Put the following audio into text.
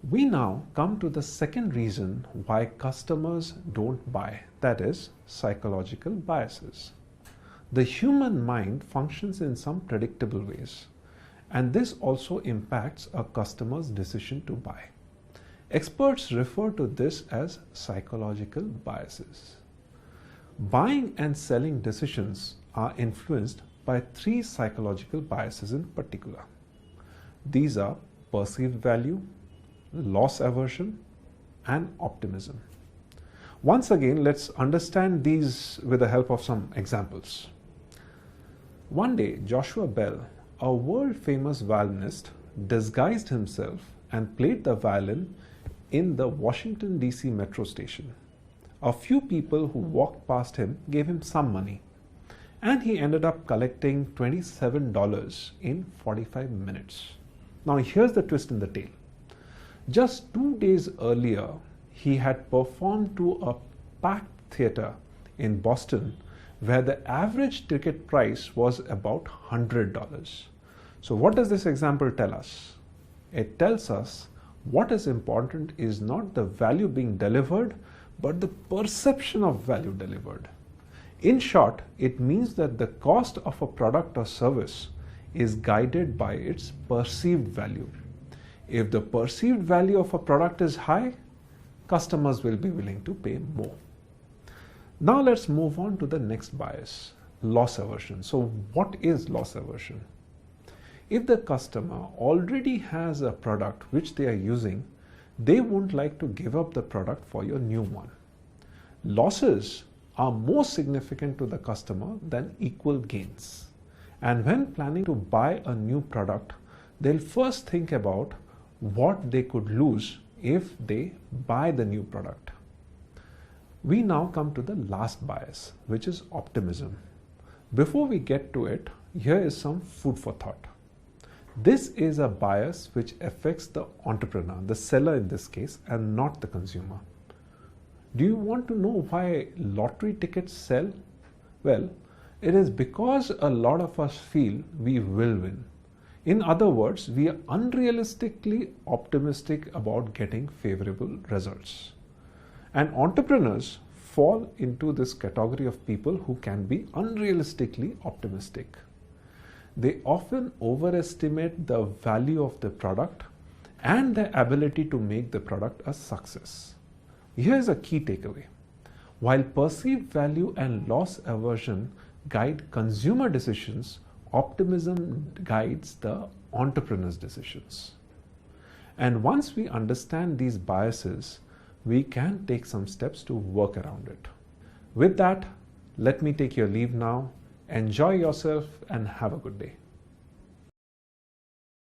We now come to the second reason why customers don't buy, that is, psychological biases. The human mind functions in some predictable ways, and this also impacts a customer's decision to buy. Experts refer to this as psychological biases. Buying and selling decisions are influenced by three psychological biases in particular. These are perceived value, loss aversion, and optimism. Once again, let's understand these with the help of some examples. One day, Joshua Bell, a world-famous violinist, disguised himself and played the violin in the Washington, D.C. metro station. A few people who walked past him gave him some money, and he ended up collecting $27 in 45 minutes. Now here's the twist in the tale. Just 2 days earlier, he had performed to a packed theater in Boston where the average ticket price was about $100. So what does this example tell us? It tells us what is important is not the value being delivered, but the perception of value delivered. In short, it means that the cost of a product or service is guided by its perceived value. If the perceived value of a product is high, customers will be willing to pay more. Now let's move on to the next bias, loss aversion. So what is loss aversion? If the customer already has a product which they are using, they won't like to give up the product for your new one. Losses are more significant to the customer than equal gains. And when planning to buy a new product, they'll first think about what they could lose if they buy the new product. We now come to the last bias, which is optimism. Before we get to it, here is some food for thought. This is a bias which affects the entrepreneur, the seller in this case, and not the consumer. Do you want to know why lottery tickets sell? Well, it is because a lot of us feel we will win. In other words, we are unrealistically optimistic about getting favorable results. And entrepreneurs fall into this category of people who can be unrealistically optimistic. They often overestimate the value of the product and their ability to make the product a success. Here is a key takeaway. While perceived value and loss aversion guide consumer decisions, optimism guides the entrepreneur's decisions. And once we understand these biases, we can take some steps to work around it. With that, let me take your leave now. Enjoy yourself and have a good day.